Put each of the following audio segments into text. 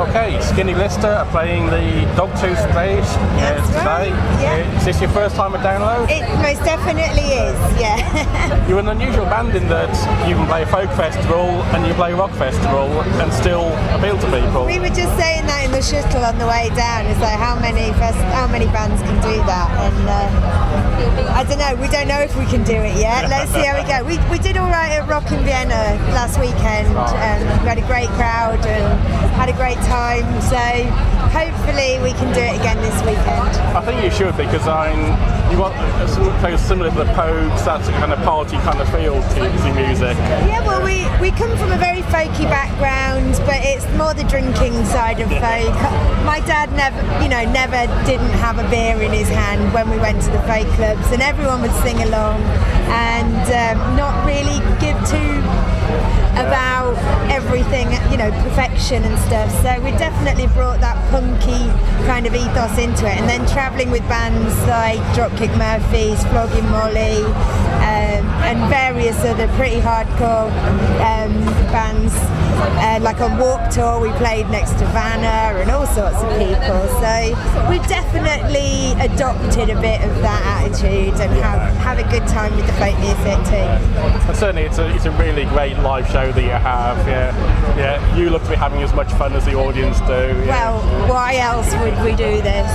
Okay, Skinny Lister are playing the Dogtooth stage today. Yeah. Is this your first time at Download? It most definitely is, yeah. You're an unusual band in that you can play a folk festival and you play a rock festival and still appeal to people. We were just saying that in the shuttle on the way down. It's like how many bands can do that, and I don't know. We don't know if we can do it yet. Let's see how we go. We did all right at Rock in Vienna last weekend. We had a great crowd and had a great time. So hopefully we can do it again this weekend. I think you should, because you want something similar to the Pogues. That's a kind of party kind of feel to the music. Yeah, well, we come from a very folky background, but it's more the drinking side of folk. My dad never didn't have a beer in his hand when we went to the folk clubs, and everyone would sing along and not really give two about everything, perfection and stuff. So we definitely brought that punky kind of ethos into it, and then travelling with bands like Dropkick Murphys, Flogging Molly, and various other pretty hardcore bands. Like on Warped Tour, we played next to Vanna and all sorts of people. So we've definitely adopted a bit of that attitude and have a good time with the folk music too. And certainly, it's a really great live show that you have. Yeah. You look to be having as much fun as the audience do. Yeah. Well, why else would we do this?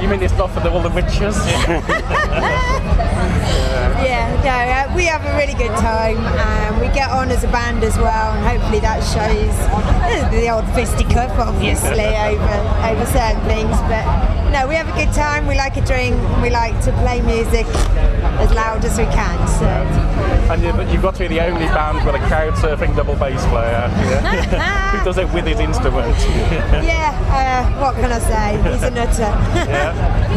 You mean it's not for all the witches? Yeah, we have a really good time. We get on as a band as well, and hopefully that shows the odd fisticuff, obviously, over certain things. But no, we have a good time. We like a drink. We like to play music as loud as we can. So. And you've got to be the only band with a crowd surfing double bass player who does it with his instrument. What can I say? He's a nutter.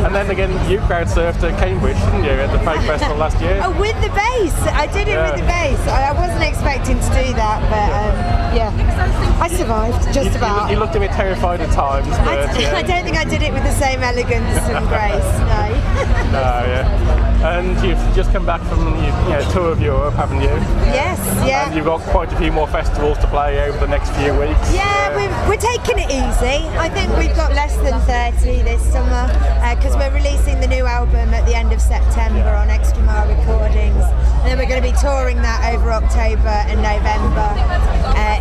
And then again, you crowd surfed at Cambridge, didn't you, at the Folk Festival last year? Oh, with the bass! I did it with the bass. I wasn't expecting to do that, but I survived just about. You looked a bit terrified at times. But, I don't think I did it with the same elegance and grace. No. And you've just come back from a tour of Europe, haven't you? Yes, yeah. And you've got quite a few more festivals to play over the next few weeks. Yeah, we're taking it easy. I think we've got less than 30 this summer because we're releasing the new album at the end of September on Extra Mile Recordings. And then we're going to be touring that over October and November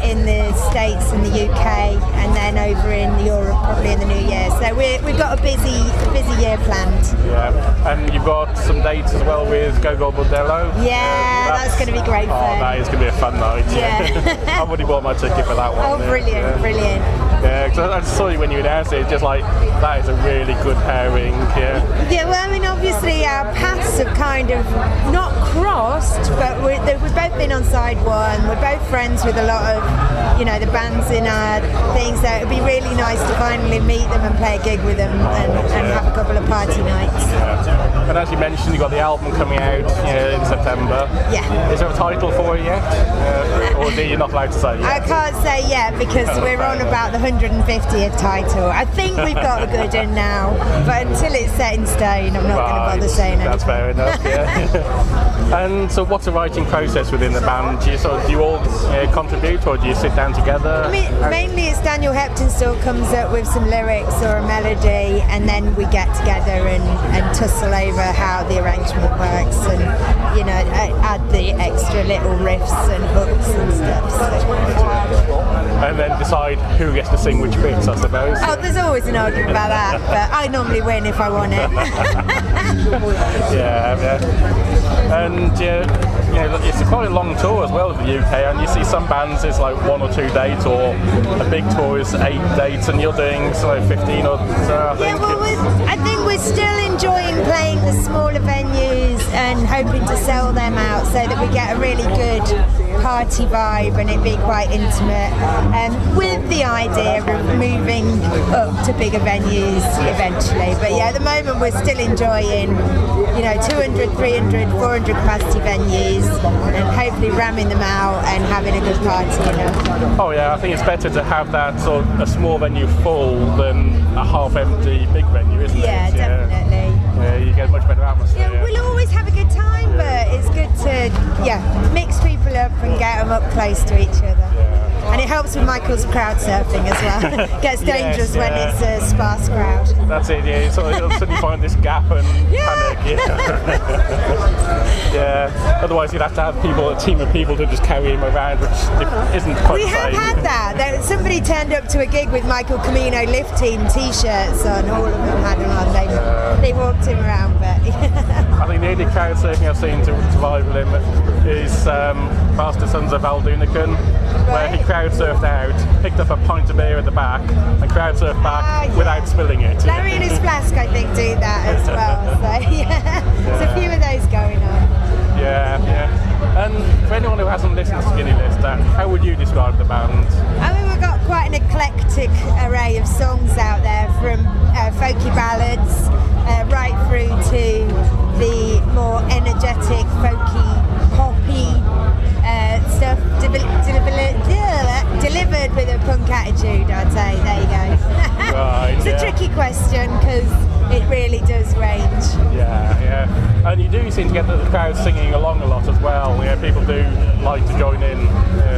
in the States and the UK, and then over in Europe probably in the new year. So we've got a busy year planned. Yeah, and you've got some dates as well with Gogol Bordello. Yeah, that's going to be great fun. Oh, that is going to be a fun night. Yeah. I've already bought my ticket for that one. Oh, brilliant. Yeah, because I saw you when you announced it, just like, that is a really good pairing. Yeah, well, I mean, obviously our paths have kind of not crossed, but we've both been on side one. We're both friends with a lot of, the bands in our things, so it'd be really nice to finally meet them and play a gig with them and have a couple of party nights. Yeah. And as you mentioned, you've got the album coming out in September. Yeah. Is there a title for it yet? Or are you not allowed to say yet? I can't say yet because we're on about the 150th title. I think we've got a good one now, but until it's set in stone, I'm not going to bother saying anything. That's fair enough, yeah. And so what's the writing process within the band? Do you all contribute, or do you sit down together? I mean, mainly it's Daniel Heptonstall comes up with some lyrics or a melody, and then we get together and tussle over how the arrangement works, and add the extra little riffs and hooks and stuff. So. And then decide who gets to sing which bits, I suppose. Oh, there's always an argument about that, but I normally win if I want it. Yeah. And it's quite a long tour as well as the UK, and you see some bands it's like 1 or 2 dates, or a big tour is 8 dates, and you're doing 15 or so, I think. Yeah, well, I think we're still enjoying playing the smaller venues and hoping to sell them out so that we get a really good party vibe and it be quite intimate, with the idea of moving up to bigger venues eventually. But yeah, at the moment we're still enjoying 200, 300, 400 capacity venues and hopefully ramming them out and having a good party. Oh yeah, I think it's better to have that sort of a small venue full than a half empty big venue, isn't it? Yeah, definitely. Yeah, you get a much better atmosphere. Yeah, we'll always have a good time, but it's good to mix people up and get them up close to each other. Yeah. And it helps with Michael's crowd surfing as well. Gets dangerous when it's a sparse crowd. That's it, yeah. So you'll suddenly find this gap and panic. Yeah. Otherwise, you'd have to have a team of people to just carry him around, which isn't quite We the have same. had that. Somebody turned up to a gig with Michael Camino Lift Team T-shirts on. All of them had them on. They walked him around, but I think the only crowd surfing I've seen to rival him is Master Sons of Aldunican, where he crowd surfed out, picked up a pint of beer at the back, and crowd surfed back without spilling it. Larry and his flask, I think, do that as well. So there's a few of those going on. Yeah. And for anyone who hasn't listened to Skinny List, how would you describe the band? I mean, we've got quite an eclectic array of songs out there, from folky ballads right through to the more energetic, folky, poppy stuff, delivered with a punk attitude, I'd say. There you go. Right, it's a tricky question because it really does range. Yeah. And you do seem to get the crowd singing along a lot as well. People do like to join in.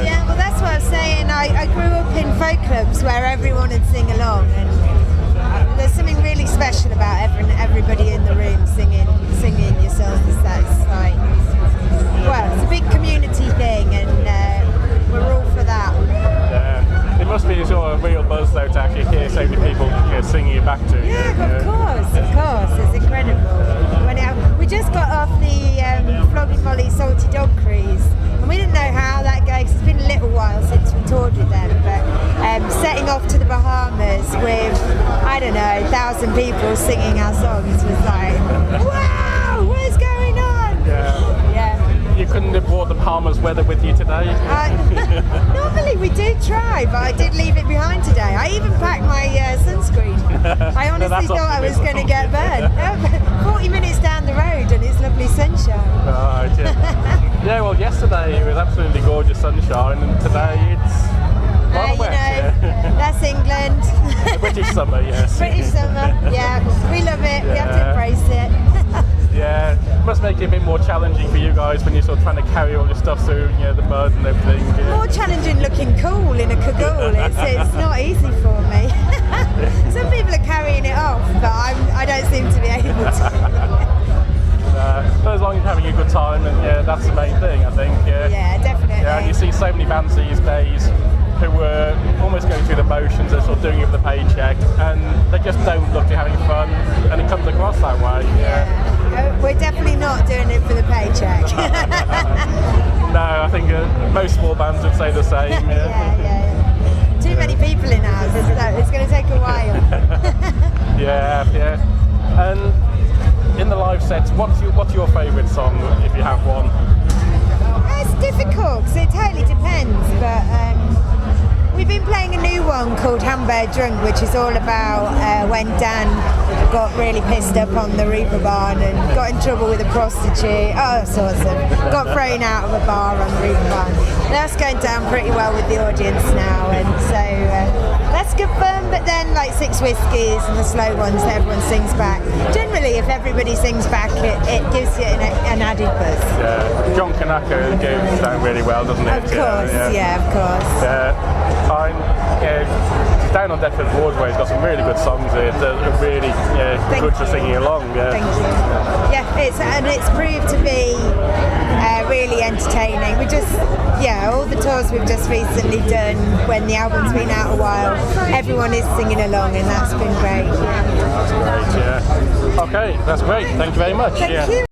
Yeah, well, that's what I was saying. I grew up in folk clubs where everyone would sing along, and there's something really special about everybody in the room singing your songs. That's like, well, it's a big community thing, and we're all for that. It must be sort of a real buzz though to actually hear so many people singing it back to you. Yeah, of course, it's incredible. We just got off the Flogging Molly Salty Dog cruise, and we didn't know how that goes. It's been a little while since we toured with them, but setting off to the Bahamas with, I don't know, 1,000 people singing our songs was like, wow, what is going on? Yeah. You couldn't have brought the Bahamas weather with you today? Normally we do try, but I did leave it behind today. I even packed my sunscreen. I honestly thought I was going to get burned. 40 minutes down the road and it's lovely sunshine. Right, yeah, well, yesterday it was absolutely gorgeous sunshine, and today it's rather wet. That's England. British summer, yes. British summer, yeah. We love it. We have to embrace it. Yeah, it must make it a bit more challenging for you guys when you're sort of trying to carry all your stuff through, the mud and everything. More challenging looking cool in a cagoule. It's not easy for me. Some people are carrying it off, but I don't seem to be able to. But as long as you're having a good time, and that's the main thing, I think. Yeah, definitely. Yeah, and you see so many bands these days who were almost going through the motions of sort of doing it for the paycheck, and they just don't look to having fun, and it comes across that way. We're definitely not doing it for the paycheck. No, I think most small bands would say the same. Yeah. Too many people in ours, it's going to take a while. Yeah. And in the live sets, what's your favourite song, if you have one? It's difficult because it totally depends, but we've been playing a new one called Hamburg Drunk, which is all about when Dan got really pissed up on the Reeperbahn and got in trouble with a prostitute. Oh, that's awesome. Got thrown out of a bar on the Reeperbahn. That's going down pretty well with the audience now, and so that's good fun. But then, like Six Whiskies and the slow ones that everyone sings back. Generally, if everybody sings back, it gives you an added buzz. Yeah, John Kanaka goes down really well, doesn't it? Of course, yeah, of course. Down on Deptford Broadway, he's got some really good songs here. They're really good for singing along. Thank you. Yeah, it's proved to be really entertaining. All the tours we've just recently done, when the album's been out a while, everyone is singing along, and that's been great. That's great, yeah. Okay, that's great. Thank you very much. Thank you.